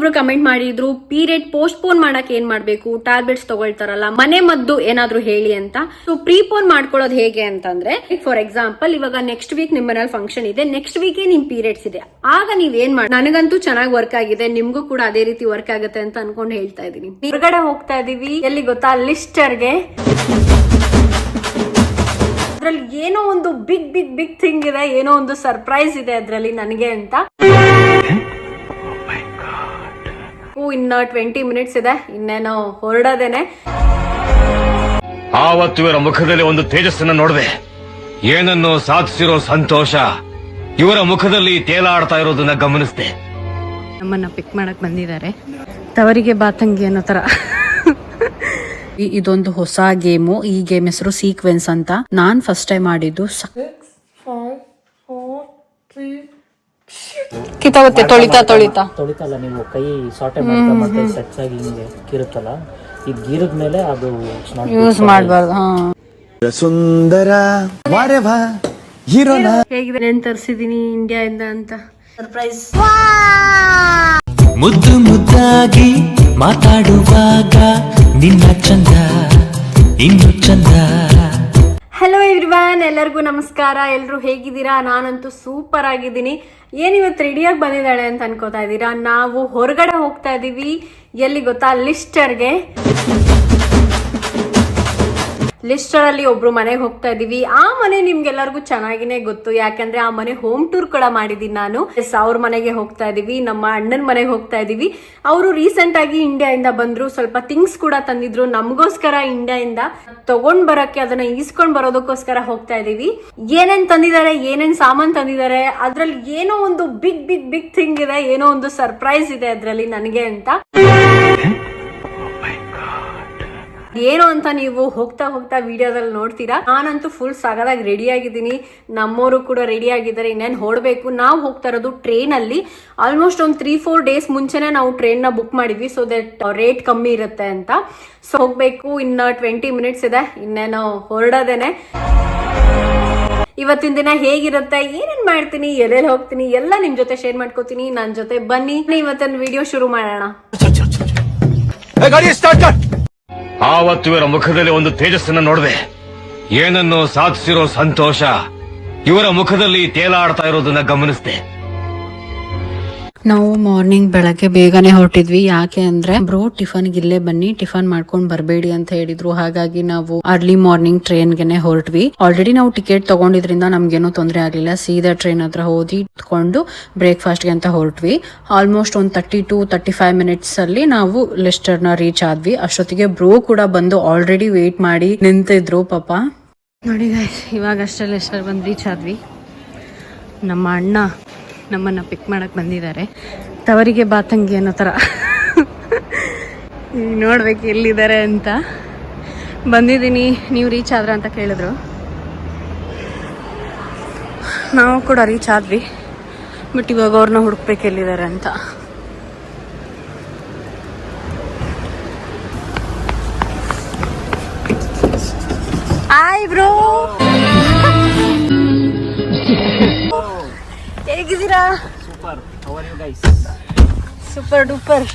ಒಬ್ರು ಕಮೆಂಟ್ ಮಾಡಿದ್ರು period postpone ಮಾಡಕ್ ಏನ್ ಮಾಡ್ಬೇಕು, ಟ್ಯಾಬ್ಲೆಟ್ಸ್ ತಗೊಳ್ತಾರಲ್ಲ, ಮನೆ ಮದ್ದು ಏನಾದ್ರು ಹೇಳಿ ಅಂತ. ಸೊ ಪ್ರೀಪೋನ್ ಮಾಡ್ಕೊಳ್ಳೋದು ಹೇಗೆ ಅಂತಂದ್ರೆ, ಫಾರ್ ಎಕ್ಸಾಂಪಲ್ ಇವಾಗ ನೆಕ್ಸ್ಟ್ ವೀಕ್ ನಿಮ್ ಮನೇಲಿ ಫಂಕ್ಷನ್ ಇದೆ, ನೆಕ್ಸ್ಟ್ ವೀಕ್ ನಿಮ್ ಪೀರಿಯಡ್ಸ್ ಇದೆ, ಆಗ ನೀವ್ ಏನ್ ಮಾಡಿ, ನನಗಂತೂ ಚೆನ್ನಾಗಿ ವರ್ಕ್ ಆಗಿದೆ, ನಿಮ್ಗೂ ಕೂಡ ಅದೇ ರೀತಿ ವರ್ಕ್ ಆಗುತ್ತೆ ಅಂತ ಅನ್ಕೊಂಡು ಹೇಳ್ತಾ ಇದೀನಿ. ಹೊರಗಡೆ ಹೋಗ್ತಾ ಇದೀವಿ, ಎಲ್ಲಿ ಗೊತ್ತಾ, ಲಿಸ್ಟರ್ಗೆ. ಅದ್ರಲ್ಲಿ ಏನೋ ಒಂದು ಬಿಗ್ ಬಿಗ್ ಬಿಗ್ ಥಿಂಗ್ ಇದೆ, ಏನೋ ಒಂದು ಸರ್ಪ್ರೈಸ್ ಇದೆ ಅದ್ರಲ್ಲಿ ನನಗೆ ಅಂತ. ಇನ್ನ 20 ಮಿನಿಟ್ಸ್ ಇದೆ, ಇನ್ನೇನೋ ಹೊರಡೋದೇನೆ. ಆವತ್ತು ಇವರ ಮುಖದಲ್ಲಿ ಒಂದು ತೇಜಸ್ಸನ್ನ ನೋಡಿದೆ, ಏನನ್ನು ಸಾಧಿಸಿರೋ ಸಂತೋಷ ಇವರ ಮುಖದಲ್ಲಿ ತೇಲಾಡ್ತಾ ಇರೋದನ್ನ ಗಮನಿಸಿದೆ. ನಮ್ಮನ್ನ ಪಿಕ್ ಮಾಡಕ್ ಬಂದಿದ್ದಾರೆ, ತವರಿಗೆ ಬಾತಂಗಿ ಅನ್ನೋ ತರ. ಇದೊಂದು ಹೊಸ ಗೇಮು, ಈ ಗೇಮ್ ಹೆಸರು ಸೀಕ್ವೆನ್ಸ್ ಅಂತ. ನಾನ್ ಫಸ್ಟ್ ಟೈಮ್ ಆಡಿದ್ದು. ಕಿತ್ತಾಗುತ್ತೆ ತೊಳಿತಲ್ಲ ನೀವು ಕೈ ಸಾಟೆ ಮಾಡ್ತಾ ಮಾಡ್ತಾ ಟಚ್ ಆಗಿ ಹಿಂಗೆ ಕಿರುತ್ತಲ್ಲ, ಈ ಗೀರದ ಮೇಲೆ ಅದು ಯೂಸ್ ಮಾಡಬಾರ್ದು. ಸುಂದರ ಹೇಗಿದೆ ಏನ್ ತರಿಸಿದೀನಿ ಇಂಡಿಯಾದಿಂದ ಅಂತ ಸರ್ಪ್ರೈಸ್. ಮುದ್ದು ಮುದ್ದಾಗಿ ಮಾತಾಡುವಾಗ ನಿನ್ನ ಚಂದ ಇನ್ನು ಚಂದ. ಹಲೋ ಎವ್ರಿವನ್, ಎಲ್ಲರಿಗೂ ನಮಸ್ಕಾರ. ಎಲ್ಲರೂ ಹೇಗಿದ್ದೀರಾ? ನಾನಂತೂ ಸೂಪರ್ ಆಗಿದ್ದೀನಿ. ಏನಿವತ್ತು ರೆಡಿಯಾಗಿ ಬಂದಿದ್ದಾಳೆ ಅಂತ ಅನ್ಕೋತಾ ಇದ್ದೀರಾ? ನಾವು ಹೊರಗಡೆ ಹೋಗ್ತಾ ಇದೀವಿ. ಎಲ್ಲಿ ಗೊತ್ತಾ, ಲಿಸ್ಟರ್ಗೆ. ಲಿಸ್ಟರ್ ಅಲ್ಲಿ ಒಬ್ರು ಮನೆಗೆ ಹೋಗ್ತಾ ಇದೀವಿ. ಆ ಮನೆ ನಿಮ್ಗೆಲ್ಲರಿಗೂ ಚೆನ್ನಾಗಿನೇ ಗೊತ್ತು, ಯಾಕಂದ್ರೆ ಆ ಮನೆ ಹೋಮ್ ಟೂರ್ ಕೂಡ ಮಾಡಿದೀನಿ ನಾನು. ಅವ್ರ ಮನೆಗೆ ಹೋಗ್ತಾ ಇದೀವಿ, ನಮ್ಮ ಅಣ್ಣನ ಮನೆಗೆ ಹೋಗ್ತಾ ಇದೀವಿ. ಅವರು ರೀಸೆಂಟ್ ಆಗಿ ಇಂಡಿಯಾದಿಂದ ಬಂದ್ರು, ಸ್ವಲ್ಪ ಥಿಂಗ್ಸ್ ಕೂಡ ತಂದಿದ್ರು ನಮಗೋಸ್ಕರ. ಇಂಡಿಯಾದಿಂದ ತಗೊಂಡ್ ಬರಕ್ಕೆ, ಅದನ್ನ ಈಸ್ಕೊಂಡ್ ಬರೋದಕ್ಕೋಸ್ಕರ ಹೋಗ್ತಾ ಇದೀವಿ. ಏನೇನ್ ತಂದಿದ್ದಾರೆ, ಏನೇನ್ ಸಾಮಾನ್ ತಂದಿದ್ದಾರೆ, ಅದ್ರಲ್ಲಿ ಏನೋ ಒಂದು ಬಿಗ್ ಬಿಗ್ ಬಿಗ್ ಥಿಂಗ್ ಇದೆ, ಏನೋ ಒಂದು ಸರ್ಪ್ರೈಸ್ ಇದೆ ಅದ್ರಲ್ಲಿ ನನಗೆ ಅಂತ. ಏನು ಅಂತ ನೀವು ಹೋಗ್ತಾ ಹೋಗ್ತಾ ವಿಡಿಯೋದಲ್ಲಿ ನೋಡ್ತೀರಾ. ನಾನಂತೂ ಫುಲ್ ಸಾಗದಾಗಿ ರೆಡಿ ಆಗಿದ್ದೀನಿ, ನಮ್ಮವರು ಕೂಡ ರೆಡಿ ಆಗಿದ್ದಾರೆ. ಇನ್ನೇನು ಹೊರಡ್ಬೇಕು. ನಾವು ಹೋಗ್ತಾ ಇರೋದು ಟ್ರೈನ್ ಅಲ್ಲಿ. ಆಲ್ಮೋಸ್ಟ್ ಒಂದು 3-4 ಡೇಸ್ ಮುಂಚೆನೆ ನಾವು ಟ್ರೈನ್ ನ ಬುಕ್ ಮಾಡಿದ್ವಿ, ಸೊ ದಟ್ ರೇಟ್ ಕಮ್ಮಿ ಇರುತ್ತೆ ಅಂತ. ಸೊ ಹೋಗ್ಬೇಕು, ಇನ್ನ 20 ಮಿನಿಟ್ಸ್ ಇದೆ, ಇನ್ನೇನೋ ಹೊರಡೋದೇನೆ. ಇವತ್ತಿನ ದಿನ ಹೇಗಿರುತ್ತೆ, ಏನೇನ್ ಮಾಡ್ತೀನಿ, ಎಲ್ಲೆಲ್ಲಿ ಹೋಗ್ತೀನಿ ಎಲ್ಲ ನಿಮ್ ಜೊತೆ ಶೇರ್ ಮಾಡ್ಕೋತೀನಿ. ನನ್ನ ಜೊತೆ ಬನ್ನಿ, ಇವತ್ತಿನ ವಿಡಿಯೋ ಶುರು ಮಾಡೋಣ. ಆವತ್ತು ಇವರ ಮುಖದಲ್ಲಿ ಒಂದು ತೇಜಸ್ಸನ್ನ ನೋಡಿದೆ, ಏನನ್ನು ಸಾಧಿಸಿರೋ ಸಂತೋಷ ಇವರ ಮುಖದಲ್ಲಿ ತೇಲಾಡ್ತಾ ಇರೋದನ್ನ ಗಮನಿಸಿದೆ. ನಾವು ಮಾರ್ನಿಂಗ್ ಬೆಳಗ್ಗೆ ಬೇಗನೆ ಹೊರಟಿದ್ವಿ. ಯಾಕೆ ಅಂದ್ರೆ ಬ್ರೋ ಟಿಫನ್ಗೆ ಇಲ್ಲೇ ಬನ್ನಿ, ಟಿಫನ್ ಮಾಡ್ಕೊಂಡ್ ಬರಬೇಡಿ ಅಂತ ಹೇಳಿದ್ರು. ಹಾಗಾಗಿ ನಾವು ಅರ್ಲಿ ಮಾರ್ನಿಂಗ್ ಟ್ರೈನ್ಗೆನೆ ಹೊರಟ್ವಿ. ಆಲ್ರೆಡಿ ನಾವು ಟಿಕೆಟ್ ತಗೊಂಡಿದ್ರಿಂದ ನಮ್ಗೇನು ತೊಂದರೆ ಆಗ್ಲಿಲ್ಲ. ಸೀದಾ ಟ್ರೈನ್ ಹತ್ರ ಹೋಗಿ ಕೊಂಡು ಬ್ರೇಕ್ಫಾಸ್ಟ್ಗೆ ಅಂತ ಹೊರಟ್ವಿ. ಆಲ್ಮೋಸ್ಟ್ ಒಂದು 30-35 ಮಿನಿಟ್ಸ್ ಅಲ್ಲಿ ನಾವು ಲಿಸ್ಟರ್ ನ ರೀಚ್ ಆದ್ವಿ. ಅಷ್ಟೊತ್ತಿಗೆ ಬ್ರೋ ಕೂಡ ಬಂದು ಆಲ್ರೆಡಿ ವೇಟ್ ಮಾಡಿ ನಿಂತಿದ್ರು ಪಾಪ. ನೋಡಿ ಗೈಸ್, ಇವಾಗಷ್ಟೇ ಲಿಸ್ಟರ್ ಬಂದು ರೀಚ್ ಆದ್ವಿ. ನಮ್ಮ ಅಣ್ಣ ನಮ್ಮನ್ನ ಪಿಕ್ ಮಾಡಕ್ ಬಂದಿದ್ದಾರೆ, ತವರಿಗೆ ಬಾತಂಗಿ ಅನ್ನೋ ತರ. ನೋಡ್ಬೇಕು ಎಲ್ಲಿದ್ದಾರೆ ಅಂತ. ಬಂದಿದ್ದೀನಿ, ನೀವು ರೀಚ್ ಆದ್ರ ಅಂತ ಕೇಳಿದ್ರು. ನಾವು ಕೂಡ ರೀಚ್ ಆದ್ವಿ, ಬಟ್ ಇವಾಗ ಅವ್ರನ್ನ ಹುಡುಕ್ಬೇಕು ಎಲ್ಲಿದ್ದಾರೆ ಅಂತ. ಹಾಯ್ ಬ್ರೋ, ಹೇಗಿದ್ದೀರಾ? Super duper.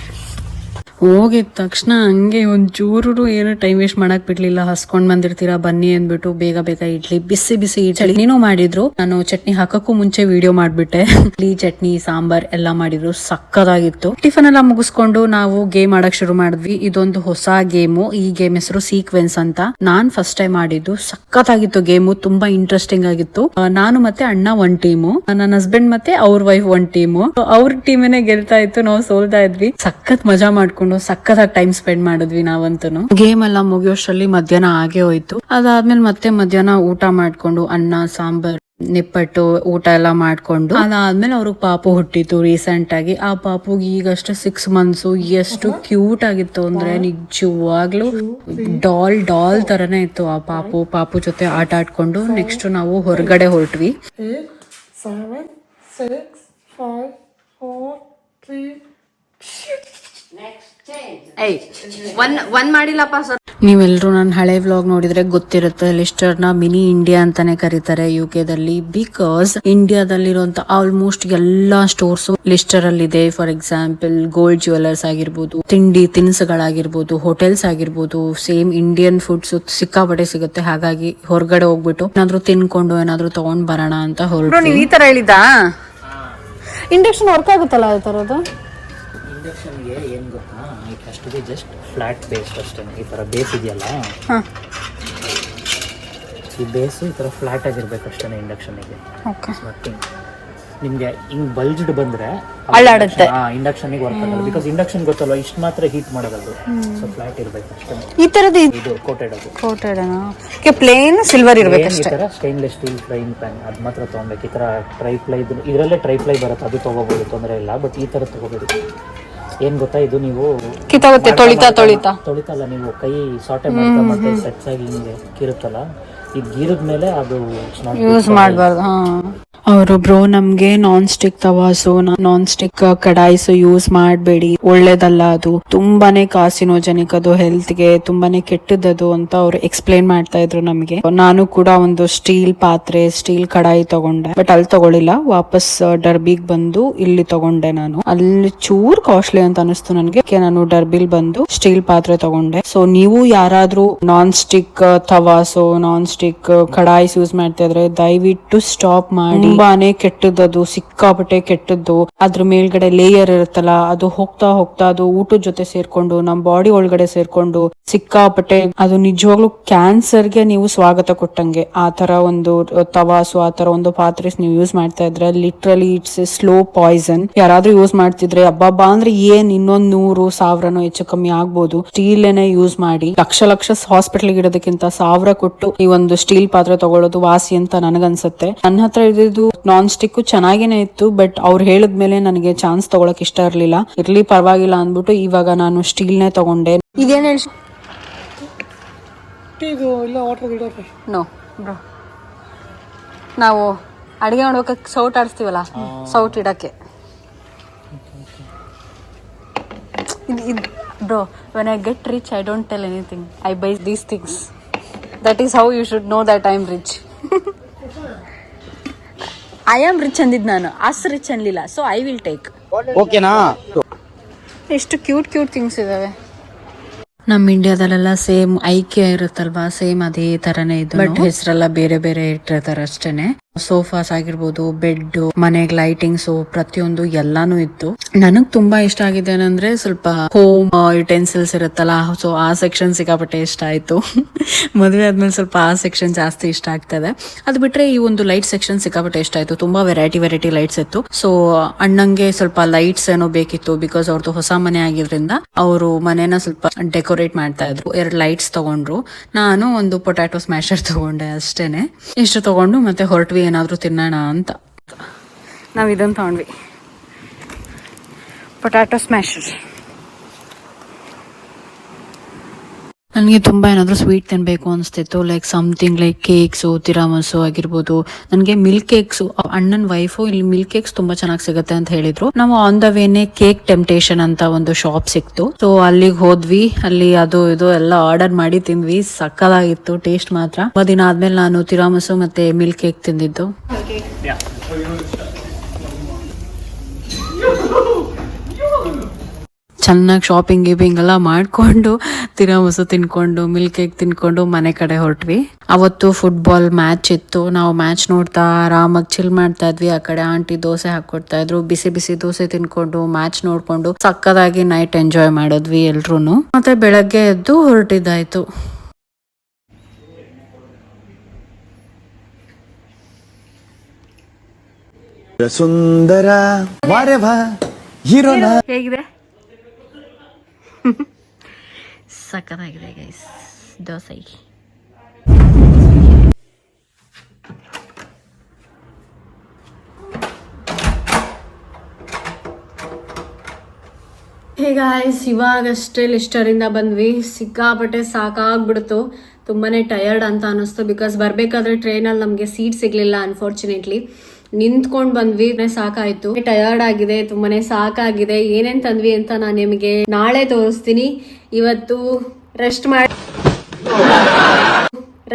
ಹೋಗಿದ ತಕ್ಷಣ ಹಂಗೆ ಒಂಚೂರು ಏನೋ ಟೈಮ್ ವೇಸ್ಟ್ ಮಾಡಕ್ ಬಿಡ್ಲಿಲ್ಲ. ಹಸ್ಕೊಂಡ್ ಬಂದಿರ್ತೀರಾ ಬನ್ನಿ ಅಂದ್ಬಿಟ್ಟು ಬೇಗ ಬೇಗ ಇಡ್ಲಿ, ಬಿಸಿ ಬಿಸಿ ಚಟ್ನಿನೂ ಮಾಡಿದ್ರು. ನಾನು ಚಟ್ನಿ ಹಾಕಕ್ಕೂ ಮುಂಚೆ ವಿಡಿಯೋ ಮಾಡ್ಬಿಟ್ಟೆ. ಇಡ್ಲಿ, ಚಟ್ನಿ, ಸಾಂಬಾರ್ ಎಲ್ಲ ಮಾಡಿದ್ರು, ಸಕ್ಕದಾಗಿತ್ತು. ಟಿಫನ್ ಎಲ್ಲ ಮುಗಿಸ್ಕೊಂಡು ನಾವು ಗೇಮ್ ಆಡಕ್ ಶುರು ಮಾಡಿದ್ವಿ. ಇದೊಂದು ಹೊಸ ಗೇಮು, ಈ ಗೇಮ್ ಹೆಸರು ಸೀಕ್ವೆನ್ಸ್ ಅಂತ. ನಾನ್ ಫಸ್ಟ್ ಟೈಮ್ ಆಡಿದ್ದು, ಸಕ್ಕತ್ತಾಗಿತ್ತು ಗೇಮು, ತುಂಬಾ ಇಂಟ್ರೆಸ್ಟಿಂಗ್ ಆಗಿತ್ತು. ನಾನು ಮತ್ತೆ ಅಣ್ಣ ಒಂದ್ ಟೀಮು, ನನ್ನ ಹಸ್ಬೆಂಡ್ ಮತ್ತೆ ಅವ್ರ ವೈಫ್ ಒಂದ್ ಟೀಮು. ಅವ್ರ ಟೀಮೇನೆ ಗೆಲ್ತಾ ಇತ್ತು, ನಾವು ಸೋಲ್ತಾ ಇದ್ವಿ. ಸಖತ್ ಮಜಾ ಮಾಡ್ಕೊಂಡು ಸಕ್ಕತ್ತಾಗಿ ಟೈಮ್ ಸ್ಪೆಂಡ್ ಮಾಡಿದ್ವಿ ನಾವಂತೂ. ಗೇಮ್ ಎಲ್ಲ ಮುಗಿಯೋಷ್ಟರಲ್ಲಿ ಮಧ್ಯಾಹ್ನ ಆಗೇ ಹೋಯ್ತು. ಅದಾದ್ಮೇಲೆ ಮತ್ತೆ ಮಧ್ಯಾಹ್ನ ಊಟ ಮಾಡ್ಕೊಂಡು ಅನ್ನ, ಸಾಂಬಾರ್, ನಿಪ್ಪಟ್ಟು ಊಟ ಎಲ್ಲ ಮಾಡ್ಕೊಂಡು ಅದಾದ್ಮೇಲೆ ಅವ್ರಿಗೆ ಪಾಪು ಹುಟ್ಟಿತ್ತು ರೀಸೆಂಟ್ ಆಗಿ. ಆ ಪಾಪುಗೆ ಈಗಷ್ಟೇ 6 ಮಂತ್ಸ್. ಎಷ್ಟು ಕ್ಯೂಟ್ ಆಗಿತ್ತು ಅಂದ್ರೆ ನಿಜವಾಗ್ಲೂ ಡಾಲ್ ತರನೇ ಇತ್ತು ಆ ಪಾಪು ಜೊತೆ ಆಟ ಆಡ್ಕೊಂಡು ನೆಕ್ಸ್ಟ್ ನಾವು ಹೊರಗಡೆ ಹೊರಟ್ವಿ. 7, 6, 5, 4, 3 ಒಂದ್ ಮಾಡಿಲ್ಲಪ್ಪ ಸರ್. ನೀವೆಲ್ಲರೂ ನನ್ನ ಹಳೆ ವ್ಲಾಗ್ ನೋಡಿದ್ರೆ ಗೊತ್ತಿರುತ್ತೆ, ಲಿಸ್ಟರ್ನ ಮಿನಿ ಇಂಡಿಯಾ ಅಂತಾನೆ ಕರೀತಾರೆ ದಲ್ಲಿ, ಬಿಕಾಸ್ ಇಂಡಿಯಾದಲ್ಲಿರುವಂತ ಆಲ್ಮೋಸ್ಟ್ ಎಲ್ಲಾ ಸ್ಟೋರ್ಸ್ ಲಿಸ್ಟರ್ ಅಲ್ಲಿ ಇದೆ. ಫಾರ್ ಎಕ್ಸಾಂಪಲ್ ಗೋಲ್ಡ್ ಜ್ಯುವೆಲರ್ಸ್ ಆಗಿರ್ಬೋದು, ತಿಂಡಿ ತಿನಿಸುಗಳಾಗಿರ್ಬೋದು, ಹೋಟೆಲ್ಸ್ ಆಗಿರ್ಬೋದು, ಸೇಮ್ ಇಂಡಿಯನ್ ಫುಡ್ಸ್ ಸಿಕ್ಕಾಪಟ್ಟೆ ಸಿಗುತ್ತೆ. ಹಾಗಾಗಿ ಹೊರಗಡೆ ಹೋಗ್ಬಿಟ್ಟು ಏನಾದ್ರು ತಿನ್ಕೊಂಡು ಏನಾದ್ರು ತಗೊಂಡ್ ಬರೋಣ ಅಂತ ಹೊರಟು. ನೀವು ಈ ತರ ಹೇಳಿದಾ? ಇಂಡಕ್ಷನ್ ವರ್ಕ್ ಆಗುತ್ತಲ್ಲ ಆ ತರದ್ದು? ಇಂಡಕ್ಷನ್ಗೆ ಏನು ಗೊತ್ತಾ, ಅಷ್ಟು ಜಸ್ಟ್ ಫ್ಲಾಟ್ ಬೇಸ್ ಅಷ್ಟೇ. ಈ ಥರ ಬೇಸ್ ಇದೆಯಲ್ಲ, ಈ ಬೇಸು ಈ ಥರ ಫ್ಲಾಟ್ ಆಗಿರ್ಬೇಕು ಅಷ್ಟೇ ಇಂಡಕ್ಷನ್ಗೆ. ಮತ್ತೆ ನಿಮಗೆ ಹಿಂಗ್ ಬಲ್ಜ್ಡ್ ಬಂದ್ರೆ ಅಲ್ಲಾಡುತ್ತೆ. ಇಂಡಕ್ಷನ್ಗೆ ವರ್ಕ್ ಆಗಲ್ಲ, ಬಿಕಾಸ್ ಇಂಡಕ್ಷನ್ ಗೊತ್ತಲ್ವ, ಇಷ್ಟು ಮಾತ್ರ ಹೀಟ್ ಮಾಡೋದು. ಸೊ ಫ್ಲಾಟ್ ಇರ್ಬೇಕು ಅಷ್ಟೇ. ಈ ತರದ್ದು ಇದು ಕೋಟೆಡ್, ಅದು ಕೋಟೆಡ್ ಪ್ಲೇನ್ ಸಿಲ್ವರ್ ಇರ್ಬೇಕು ಈ ಥರ ಸ್ಟೈನ್ಲೆಸ್ ಸ್ಟೀಲ್ ಫ್ರೈಯಿಂಗ್ ಪ್ಯಾನ್ ಅದು ಮಾತ್ರ ತೊಗೊಬೇಕು. ಈ ಥರ ಟ್ರೈಪ್ಲೈ ಇದರಲ್ಲೇ ಟ್ರೈಪ್ಲೈ ಬರುತ್ತೆ, ಅದು ತೊಗೋಬೋದು, ತೊಂದರೆ ಇಲ್ಲ. ಬಟ್ ಈ ಥರ ತೊಗೋಬೇಡಿ. ಏನ್ ಗೊತ್ತಾ, ಇದು ನೀವು ಕಿತ್ತಾಗುತ್ತೆ ತೊಳಿತಲ್ಲ, ನೀವು ಕೈ ಸಾಟೆ ಮಾಡ್ತಾ ಸೆಟ್ಸ್ ಆಗಿ ಹಿಂಗೆ ಕಿರುತ್ತಲ್ಲ, ಈ ಗೀರದ ಮೇಲೆ ಅದು ಯೂಸ್ ಮಾಡಬಾರ್ದು. ಅವರೊಬ್ರು ನಮ್ಗೆ ನಾನ್ ಸ್ಟಿಕ್ ತವಾಸು, ನಾನ್ ಸ್ಟಿಕ್ ಕಡಾಯಿಸು ಯೂಸ್ ಮಾಡಬೇಡಿ, ಒಳ್ಳೇದಲ್ಲ, ಅದು ತುಂಬಾನೇ ಕಾರ್ಸಿನೋಜೆನಿಕ್, ಅದು ಹೆಲ್ತ್ ಗೆ ತುಂಬಾನೇ ಕೆಟ್ಟದದು ಅಂತ ಅವ್ರು ಎಕ್ಸ್ಪ್ಲೇನ್ ಮಾಡ್ತಾ ಇದ್ರು ನಮ್ಗೆ. ನಾನು ಕೂಡ ಒಂದು ಸ್ಟೀಲ್ ಪಾತ್ರೆ, ಸ್ಟೀಲ್ ಕಡಾಯಿ ತಗೊಂಡೆ, ಬಟ್ ಅಲ್ಲಿ ತಗೊಳ್ಳಿಲ್ಲ, ವಾಪಸ್ ಡರ್ಬಿಗ್ ಬಂದು ಇಲ್ಲಿ ತಗೊಂಡೆ. ನಾನು ಅಲ್ಲಿ ಚೂರ್ ಕಾಸ್ಟ್ಲಿ ಅಂತ ಅನಿಸ್ತು ನನಗೆ, ನಾನು ಡರ್ಬಿಲ್ ಬಂದು ಸ್ಟೀಲ್ ಪಾತ್ರೆ ತಗೊಂಡೆ. ಸೊ ನೀವು ಯಾರಾದ್ರೂ ನಾನ್ ಸ್ಟಿಕ್ ತವಾಸು, ನಾನ್ ಸ್ಟಿಕ್ ಕಡಾಯಿಸ್ ಯೂಸ್ ಮಾಡ್ತಾ ಇದ್ರೆ ದಯವಿಟ್ಟು ಸ್ಟಾಪ್ ಮಾಡಿ. ತುಂಬಾನೇ ಕೆಟ್ಟದ್ದು, ಸಿಕ್ಕಾಪಟ್ಟೆ ಕೆಟ್ಟದ್ದು. ಅದ್ರ ಮೇಲ್ಗಡೆ ಲೇಯರ್ ಇರುತ್ತಲ್ಲ, ಅದು ಹೋಗ್ತಾ ಅದು ಊಟದ ಜೊತೆ ಸೇರ್ಕೊಂಡು ನಮ್ ಬಾಡಿ ಒಳಗಡೆ ಸೇರ್ಕೊಂಡು ಸಿಕ್ಕಾಪಟ್ಟೆ, ಅದು ನಿಜವಾಗ್ಲೂ ಕ್ಯಾನ್ಸರ್ಗೆ ನೀವು ಸ್ವಾಗತ ಕೊಟ್ಟಂಗೆ. ಆ ತರ ಒಂದು ತವಾಸು, ಆ ತರ ಒಂದು ಪಾತ್ರೆ ನೀವು ಯೂಸ್ ಮಾಡ್ತಾ ಇದ್ರೆ literally it's A slow Poisson. ಯಾರಾದ್ರೂ ಯೂಸ್ ಮಾಡ್ತಿದ್ರೆ ಅಬ್ಬಬ್ಬಾ ಅಂದ್ರೆ ಏನ್ ಇನ್ನೊಂದ್ 100,000 ಹೆಚ್ಚು ಕಮ್ಮಿ ಆಗ್ಬೋದು. ಸ್ಟೀಲ್ ಏನೇ ಯೂಸ್ ಮಾಡಿ, ಲಕ್ಷ ಹಾಸ್ಪಿಟಲ್ ಇಡೋದಕ್ಕಿಂತ 1,000 ಕೊಟ್ಟು ಈ ಒಂದು ಸ್ಟೀಲ್ ಪಾತ್ರೆ ತಗೊಳ್ಳೋದು ವಾಸಿ ಅಂತ ನನಗನ್ಸುತ್ತೆ. ನನ್ನ ಹತ್ರ ಇದ್ದು ನಾನ್ ಸ್ಟಿಕ್ ಚೆನ್ನಾಗೇನೆ ಇತ್ತು, ಬಟ್ ಅವ್ರು ಹೇಳಿದ್ಮೇಲೆ ನನಗೆ ಚಾನ್ಸ್ ತಗೊಳಕ್ ಇಷ್ಟ ಇರ್ಲಿ ಪರವಾಗಿಲ್ಲ ಅಂದ್ಬಿಟ್ಟು ಇವಾಗ ನಾನು ಸ್ಟೀಲ್ನೇ ತಗೊಂಡೆ. ಇದೇನ್ ಹೇಳಿ? ನೋ ಬ್ರೋ, ನಾವು ಅಡಿಗೆ ಮಾಡ್ಬೇಕ ಸೌಟ್ ಆಡಿಸ್ತೀವಲ್ಲ, ಸೌಟ್ ಇಡಕ್ಕೆ bro. When I get rich I don't tell anything, I buy these things. That is how you should know that I am rich. I am rich ಅಂದಿದ್ ನಾನು, ಅಸ್ ರಿಚ್ ಅನ್ಲಿಲ್ಲ. So I will take. ಓಕೆನಾ? ಎಷ್ಟು cute things ಇದಾವೆ. ನಮ್ಮ ಇಂಡಿಯಾದಲ್ಲೆಲ್ಲ same ಐಕ್ಯ ಇರುತ್ತಲ್ವಾ, same ಅದೇ ತರನೇ ಇದು, ಬಟ್ ಹೆಸರೆಲ್ಲ ಬೇರೆ ಬೇರೆ ಇಟ್ಟಿರ್ತಾರೆ ಅಷ್ಟೇನೆ. ಸೋಫಾಸ್ ಆಗಿರ್ಬೋದು, ಬೆಡ್, ಮನೆಗ್ ಲೈಟಿಂಗ್ಸ್, ಪ್ರತಿಯೊಂದು ಎಲ್ಲಾನು ಇತ್ತು. ನನಗ್ ತುಂಬಾ ಇಷ್ಟ ಆಗಿದೆ ಏನಂದ್ರೆ ಸ್ವಲ್ಪ ಹೋಮ್ ಯುಟೆನ್ಸಿಲ್ಸ್ ಇರುತ್ತಲ್ಲ, ಸೊ ಆ ಸೆಕ್ಷನ್ ಸಿಕ್ಕಾಪಟ್ಟೆ ಇಷ್ಟ ಆಯ್ತು. ಮದುವೆ ಆದ್ಮೇಲೆ ಸ್ವಲ್ಪ ಆ ಸೆಕ್ಷನ್ ಜಾಸ್ತಿ ಇಷ್ಟ ಆಗ್ತದೆ. ಅದು ಬಿಟ್ರೆ ಈ ಒಂದು ಲೈಟ್ ಸೆಕ್ಷನ್ ಸಿಕ್ಕಾಪಟ್ಟೆ ಇಷ್ಟ ಆಯ್ತು. ತುಂಬಾ ವೆರೈಟಿ ಲೈಟ್ಸ್ ಇತ್ತು. ಸೊ ಅಣ್ಣಂಗೆ ಸ್ವಲ್ಪ ಲೈಟ್ಸ್ ಏನೋ ಬೇಕಿತ್ತು, ಬಿಕಾಸ್ ಅವ್ರದ್ದು ಹೊಸ ಮನೆ ಆಗಿದ್ರಿಂದ ಅವರು ಮನೇನ ಸ್ವಲ್ಪ ಡೆಕೋರೇಟ್ ಮಾಡ್ತಾ ಇದ್ರು. 2 ಲೈಟ್ಸ್ ತಗೊಂಡ್ರು, ನಾನು ಒಂದು ಪೊಟ್ಯಾಟೊ ಸ್ಮ್ಯಾಶರ್ ತಗೊಂಡೆ ಅಷ್ಟೇನೆ. ಇಷ್ಟು ತಗೊಂಡು ಮತ್ತೆ ಹೊರಟ್ವಿ ಏನಾದ್ರೂ ತಿನ್ನೋಣ ಅಂತ. ನಾವ್ ಇದನ್ನ ತಗೊಂಡ್ವಿ, ಪೊಟ್ಯಾಟೊ ಸ್ಮ್ಯಾಶರ್. ನನಗೆ ತುಂಬಾ ಏನಾದ್ರು ಸ್ವೀಟ್ ತಿನ್ಬೇಕು ಅನಿಸ್ತಿತ್ತು, ಲೈಕ್ ಸಮಥಿಂಗ್ ಲೈಕ್ ಕೇಕ್ಸು, ತಿರಾಮಸು ಆಗಿರ್ಬೋದು. ನನಗೆ ಮಿಲ್ಕ್ ಕೇಕ್ಸ್, ಅಣ್ಣನ ವೈಫು ಇಲ್ಲಿ ಮಿಲ್ಕ್ ಕೇಕ್ಸ್ ತುಂಬಾ ಚೆನ್ನಾಗಿ ಸಿಗುತ್ತೆ ಅಂತ ಹೇಳಿದ್ರು. ನಾವು ಆನ್ ದ ವೇನೆ ಕೇಕ್ ಟೆಂಪ್ಟೇಷನ್ ಅಂತ ಒಂದು ಶಾಪ್ ಸಿಕ್ತು, ಸೊ ಅಲ್ಲಿಗೆ ಹೋದ್ವಿ. ಅಲ್ಲಿ ಅದು ಇದು ಎಲ್ಲ ಆರ್ಡರ್ ಮಾಡಿ ತಿಂದ್ವಿ, ಸಕ್ಕತ್ತಾಗಿತ್ತು ಟೇಸ್ಟ್ ಮಾತ್ರ. ದಿನ ಆದ್ಮೇಲೆ ನಾನು ತಿರಾಮಸು ಮತ್ತೆ ಮಿಲ್ಕ್ ಕೇಕ್ ತಿಂದಿದ್ದು. ಚೆನ್ನಾಗಿ ಶಾಪಿಂಗ್ ಎಲ್ಲ ಮಾಡ್ಕೊಂಡು ತಿರಾಮಸು ತಿನ್ಕೊಂಡು ಮಿಲ್ಕ್ ಕೇಕ್ ತಿನ್ಕೊಂಡು ಮನೆ ಕಡೆ ಹೊರಟ್ವಿ. ಅವತ್ತು ಫುಟ್ಬಾಲ್ ಮ್ಯಾಚ್ ಇತ್ತು. ನಾವು ಮ್ಯಾಚ್ ನೋಡ್ತಾ ಆರಾಮಾಗಿ ಚಿಲ್ ಮಾಡ್ತಾ ಇದ್ವಿ. ಆ ಕಡೆ ಆಂಟಿ ದೋಸೆ ಹಾಕೊಡ್ತಾ ಇದ್ರು. ಬಿಸಿ ದೋಸೆ ತಿನ್ಕೊಂಡು ಮ್ಯಾಚ್ ನೋಡ್ಕೊಂಡು ಸಕ್ಕದಾಗಿ ನೈಟ್ ಎಂಜಾಯ್ ಮಾಡಿದ್ವಿ ಎಲ್ರೂನು. ಮತ್ತೆ ಬೆಳಗ್ಗೆ ಎದ್ದು ಹೊರಟಿದ್ದಾಯ್ತು. ಸುಂದರ ಹೇಗಿದೆ? ಸಕ್ಕತ್ತಾಗಿದೆ ಗೈಸ್ ದೋಸೆ. ಹೇ ಗಾಯ್ಸ್, ಇವಾಗಷ್ಟೇ ಲಿಸ್ಟರಿಂದ ಬಂದ್ವಿ. ಸಿಕ್ಕಾಪಟ್ಟೆ ಸಾಕಾಗ್ಬಿಡ್ತು, ತುಂಬಾನೇ ಟಯರ್ಡ್ ಅಂತ ಅನಿಸ್ತು. ಬಿಕಾಸ್ ಬರ್ಬೇಕಾದ್ರೆ ಟ್ರೈನಲ್ಲಿ ನಮ್ಗೆ ಸೀಟ್ ಸಿಗ್ಲಿಲ್ಲ ಅನ್ಫಾರ್ಚುನೇಟ್ಲಿ. ನಿಂತ್ಕೊಂಡ್ ಬಂದ್ವಿ, ಸಾಕಾಯ್ತು, ಟಯರ್ಡ್ ಆಗಿದೆ, ತುಂಬಾನೇ ಸಾಕಾಗಿದೆ. ಏನೇನ್ ತಂದ್ವಿ ಅಂತ ನಾನು ನಿಮಗೆ ನಾಳೆ ತೋರಿಸ್ತೀನಿ. ಇವತ್ತು ರೆಸ್ಟ್ ಮಾಡಿ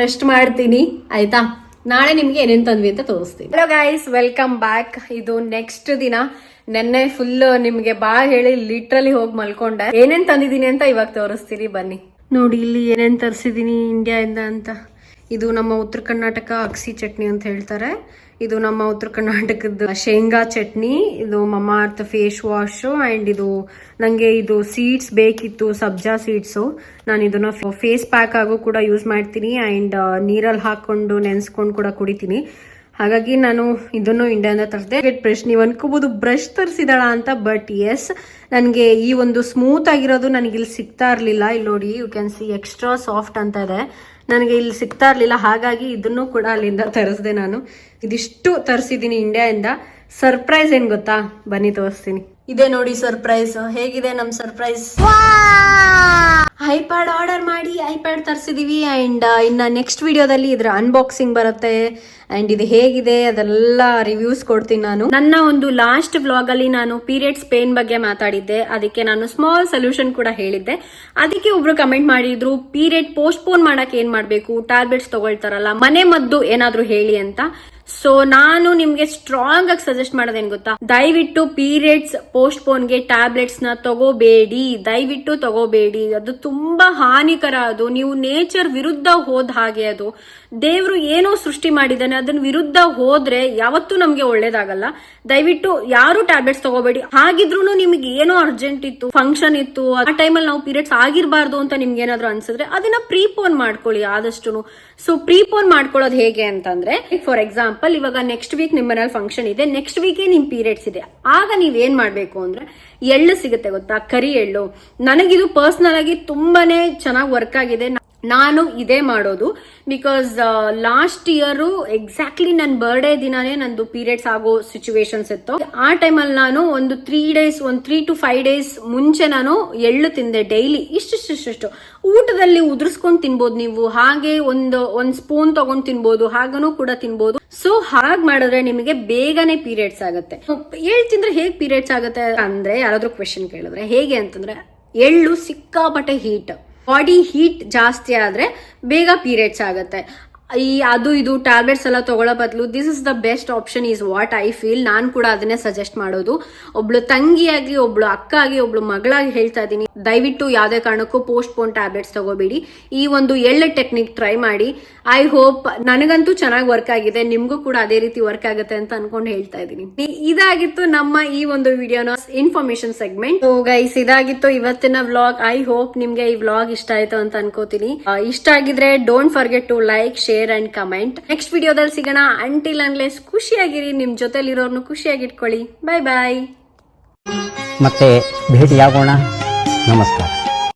ರೆಸ್ಟ್ ಮಾಡ್ತೀನಿ ಆಯ್ತಾ. ನಾಳೆ ನಿಮ್ಗೆ ಏನೇನ್ ತಂದ್ವಿ ಅಂತ ತೋರಿಸ್ತೀನಿ. Hello guys, welcome back. ಇದು ನೆಕ್ಸ್ಟ್ ದಿನ. ನೆನ್ನೆ ಫುಲ್ ನಿಮ್ಗೆ ಬಾ ಹೇಳಿ ಲಿಟ್ರಲಿ ಹೋಗಿ ಮಲ್ಕೊಂಡೆ. ಏನೇನ್ ತಂದಿದ್ದೀನಿ ಅಂತ ಇವಾಗ ತೋರಿಸ್ತೀನಿ ಬನ್ನಿ. ನೋಡಿ ಇಲ್ಲಿ ಏನೇನ್ ತರಿಸಿದೀನಿ ಇಂಡಿಯಾದಿಂದ ಅಂತ. ಇದು ನಮ್ಮ ಉತ್ತರ ಕರ್ನಾಟಕ ಅಕ್ಸಿ ಚಟ್ನಿ ಅಂತ ಹೇಳ್ತಾರೆ. ಇದು ನಮ್ಮ ಉತ್ತರ ಕರ್ನಾಟಕದ ಶೇಂಗಾ ಚಟ್ನಿ. ಇದು ಮಮಾ ಅರ್ತ್ ಫೇಸ್ ವಾಶ್. ಅಂಡ್ ಇದು ನಂಗೆ ಇದು ಸೀಡ್ಸ್ ಬೇಕಿತ್ತು, ಸಬ್ಜಾ ಸೀಡ್ಸ್. ನಾನು ಇದನ್ನ ಫೇಸ್ ಪ್ಯಾಕ್ ಆಗು ಕೂಡ ಯೂಸ್ ಮಾಡ್ತೀನಿ. ಅಂಡ್ ನೀರಲ್ಲಿ ಹಾಕೊಂಡು ನೆನ್ಸ್ಕೊಂಡು ಕೂಡ ಕುಡಿತೀನಿ. ಹಾಗಾಗಿ ನಾನು ಇದನ್ನು ಇಂಡಿಯಾದಿಂದ ತರಿಸಿದೆ. ಬ್ರಷ್, ನೀವು ಅನ್ಕೋಬಹುದು ಬ್ರಷ್ ತರಿಸಿದಾಳ ಅಂತ, ಬಟ್ ಎಸ್, ನನಗೆ ಈ ಒಂದು ಸ್ಮೂತ್ ಆಗಿರೋದು ನನಗೆ ಇಲ್ಲಿ ಸಿಗ್ತಾ ಇರಲಿಲ್ಲ. ಇಲ್ಲಿ ನೋಡಿ, you can see extra soft ಅಂತ ಇದೆ. ನನಗೆ ಇಲ್ಲಿ ಸಿಗ್ತಾ ಇರಲಿಲ್ಲ, ಹಾಗಾಗಿ ಇದನ್ನು ಕೂಡ ಅಲ್ಲಿಂದ ತರಿಸಿದೆ ನಾನು. ಇದಿಷ್ಟು ತರಿಸಿದ್ದೀನಿ ಇಂಡಿಯಾದಿಂದ. ಸರ್ಪ್ರೈಸ್ ಏನ್ ಗೊತ್ತಾ, ಬನ್ನಿ ತೋರಿಸ್ತೀನಿ. ಇದೆ ನೋಡಿ ಸರ್ಪ್ರೈಸ್. ಹೇಗಿದೆ ನಮ್ ಸರ್ಪ್ರೈಸ್? ಐಪ್ಯಾಡ್ ಆರ್ಡರ್ ಮಾಡಿ ಐಪ್ಯಾಡ್ ತರಿಸಿದೀವಿ. ಅಂಡ್ ಇನ್ನ ನೆಕ್ಸ್ಟ್ ವಿಡಿಯೋದಲ್ಲಿ ಇದ್ರ ಅನ್ಬಾಕ್ಸಿಂಗ್ ಬರುತ್ತೆ. ಅಂಡ್ ಇದು ಹೇಗಿದೆ ಅದೆಲ್ಲ ರಿವ್ಯೂಸ್ ಕೊಡ್ತೀನಿ ನಾನು. ನನ್ನ ಒಂದು ಲಾಸ್ಟ್ ವ್ಲಾಗ್ ಅಲ್ಲಿ ನಾನು ಪೀರಿಯಡ್ಸ್ ಪೇನ್ ಬಗ್ಗೆ ಮಾತಾಡಿದ್ದೆ. ಅದಕ್ಕೆ ನಾನು ಸ್ಮಾಲ್ ಸೊಲ್ಯೂಷನ್ ಕೂಡ ಹೇಳಿದ್ದೆ. ಅದಕ್ಕೆ ಒಬ್ರು ಕಮೆಂಟ್ ಮಾಡಿದ್ರು, ಪೀರಿಯಡ್ ಪೋಸ್ಟ್ಪೋನ್ ಮಾಡಕ್ ಏನ್ ಮಾಡ್ಬೇಕು, ಟ್ಯಾಬ್ಲೆಟ್ಸ್ ತಗೊಳ್ತಾರಲ್ಲ, ಮನೆ ಮದ್ದು ಏನಾದ್ರು ಹೇಳಿ ಅಂತ. ಸೊ ನಾನು ನಿಮ್ಗೆ ಸ್ಟ್ರಾಂಗ್ ಆಗಿ ಸಜೆಸ್ಟ್ ಮಾಡೋದೇನ್ ಗೊತ್ತಾ, ದಯವಿಟ್ಟು ಪೀರಿಯಡ್ಸ್ ಪೋಸ್ಟ್ಪೋನ್ ಗೆ ಟ್ಯಾಬ್ಲೆಟ್ಸ್ ನ ತಗೋಬೇಡಿ, ದಯವಿಟ್ಟು ತಗೋಬೇಡಿ. ಅದು ತುಂಬಾ ಹಾನಿಕರ. ಅದು ನೀವು ನೇಚರ್ ವಿರುದ್ಧ ಹೋದ ಹಾಗೆ. ಅದು ದೇವ್ರು ಏನೋ ಸೃಷ್ಟಿ ಮಾಡಿದಾನೆ, ಅದನ್ನ ವಿರುದ್ಧ ಹೋದ್ರೆ ಯಾವತ್ತೂ ನಮ್ಗೆ ಒಳ್ಳೇದಾಗಲ್ಲ. ದಯವಿಟ್ಟು ಯಾರು ಟ್ಯಾಬ್ಲೆಟ್ಸ್ ತಗೋಬೇಡಿ. ಹಾಗಿದ್ರು ನಿಮ್ಗೆ ಏನೋ ಅರ್ಜೆಂಟ್ ಇತ್ತು, ಫಂಕ್ಷನ್ ಇತ್ತು, ಆ ಟೈಮಲ್ಲಿ ನಾವು ಪೀರಿಯಡ್ಸ್ ಆಗಿರ್ಬಾರ್ದು ಅಂತ ನಿಮ್ಗೆ ಏನಾದ್ರು ಅನ್ಸಿದ್ರೆ ಅದನ್ನ ಪ್ರೀಪೋನ್ ಮಾಡ್ಕೊಳ್ಳಿ ಆದಷ್ಟು. ಸೊ ಪ್ರೀಪೋನ್ ಮಾಡ್ಕೊಳ್ಳೋದು ಹೇಗೆ ಅಂತಂದ್ರೆ, ಫಾರ್ ಎಕ್ಸಾಂಪಲ್ ಇವಾಗ ನೆಕ್ಸ್ಟ್ ವೀಕ್ ನಿಮ್ಮ ಮನೇಲಿ ಫಂಕ್ಷನ್ ಇದೆ, ನೆಕ್ಸ್ಟ್ ವೀಕೆ ನಿಮ್ ಪೀರಿಯಡ್ಸ್ ಇದೆ. ಆಗ ನೀವ್ ಏನ್ ಮಾಡ್ಬೇಕು ಅಂದ್ರೆ, ಎಳ್ಳು ಸಿಗುತ್ತೆ ಗೊತ್ತಾ, ಕರಿ ಎಳ್ಳು. ನನಗಿದು ಪರ್ಸನಲ್ ಆಗಿ ತುಂಬಾನೇ ಚೆನ್ನಾಗಿ ವರ್ಕ್ ಆಗಿದೆ. ನಾನು ಇದೇ ಮಾಡೋದು. ಬಿಕಾಸ್ ಲಾಸ್ಟ್ ಇಯರ್ ಎಕ್ಸಾಕ್ಟ್ಲಿ ನನ್ನ ಬರ್ಡೇ ದಿನಾನೇ ನಂದು ಪೀರಿಯಡ್ಸ್ ಆಗೋ ಸಿಚುವೇಶನ್ಸ್ ಇತ್ತು. ಆ ಟೈಮಲ್ಲಿ ನಾನು ಒಂದು 3 to 5 days ಮುಂಚೆ ನಾನು ಎಳ್ಳು ತಿಂದೆ ಡೈಲಿ. ಇಷ್ಟು ಊಟದಲ್ಲಿ ಉದುರಿಸ್ಕೊಂಡು ತಿನ್ಬೋದು ನೀವು. ಹಾಗೆ ಒಂದು ಸ್ಪೂನ್ ತಗೊಂಡ್ ತಿನ್ಬೋದು, ಹಾಗನೂ ಕೂಡ ತಿನ್ಬೋದು. ಸೊ ಹಾಗೆ ಮಾಡಿದ್ರೆ ನಿಮಗೆ ಬೇಗನೆ ಪೀರಿಯಡ್ಸ್ ಆಗುತ್ತೆ. ಎಳ್ಳು ತಿಂದ್ರೆ ಹೇಗೆ ಪೀರಿಯಡ್ಸ್ ಆಗುತ್ತೆ ಅಂದ್ರೆ, ಯಾರಾದ್ರೂ ಕ್ವೆಶನ್ ಕೇಳಿದ್ರೆ ಹೇಗೆ ಅಂತಂದ್ರೆ, ಎಳ್ಳು ಸಿಕ್ಕಾಪಟ್ಟೆ ಹೀಟ್, ಬಾಡಿ ಹೀಟ್ ಜಾಸ್ತಿ ಆದ್ರೆ ಬೇಗ ಪೀರಿಯಡ್ಸ್ ಆಗುತ್ತೆ. ಅದು ಇದು ಟ್ಯಾಬ್ಲೆಟ್ಸ್ ಎಲ್ಲ ತಗೊಳ್ಳೋ ಬದಲು this is the best option is what I feel. ನಾನು ಕೂಡ ಅದನ್ನೇ ಸಜೆಸ್ಟ್ ಮಾಡೋದು. ಒಬ್ಳು ತಂಗಿಯಾಗಿ, ಒಬ್ಳು ಅಕ್ಕ ಆಗಿ, ಒಬ್ಳು ಮಗಳಾಗಿ ಹೇಳ್ತಾ ಇದ್ದೀನಿ, ದಯವಿಟ್ಟು ಯಾವುದೇ ಕಾರಣಕ್ಕೂ ಪೋಸ್ಟ್ಪೋನ್ ಟ್ಯಾಬ್ಲೆಟ್ಸ್ ತಗೋಬೇಡಿ. ಈ ಒಂದು ಎಳ್ಳು ಟೆಕ್ನಿಕ್ ಟ್ರೈ ಮಾಡಿ. ಐ ಹೋಪ್, ನನಗಂತೂ ಚೆನ್ನಾಗಿ ವರ್ಕ್ ಆಗಿದೆ, ನಿಮ್ಗೂ ಕೂಡ ಅದೇ ರೀತಿ ವರ್ಕ್ ಆಗುತ್ತೆ ಅಂತ ಅನ್ಕೊಂಡು ಹೇಳ್ತಾ ಇದ್ದೀನಿ. ಇದಾಗಿತ್ತು ನಮ್ಮ ಈ ಒಂದು ವಿಡಿಯೋನ ಇನ್ಫಾರ್ಮೇಶನ್ ಸೆಗ್ಮೆಂಟ್. ಸೊ ಗೈಸ್, ಇದಾಗಿತ್ತು ಇವತ್ತಿನ ವ್ಲಾಗ್. ಐ ಹೋಪ್ ನಿಮ್ಗೆ ಈ ವ್ಲಾಗ್ ಇಷ್ಟ ಆಯ್ತು ಅಂತ ಅನ್ಕೋತೀನಿ. ಇಷ್ಟ ಆಗಿದ್ರೆ don't forget to like, share and comment. Next ವಿಡಿಯೋದಲ್ಲಿ ಸಿಗೋಣ. ಅಂಟಿಲ್ ಅನ್ಲೆಸ್ ಖುಷಿಯಾಗಿರಿ, ನಿಮ್ ಜೊತೆಲಿರೋರ್ನು ಖುಷಿಯಾಗಿಟ್ಕೊಳ್ಳಿ. ಬಾಯ್ ಬಾಯ್. ಮತ್ತೆ ಭೇಟಿಯಾಗೋಣ. ನಮಸ್ಕಾರ.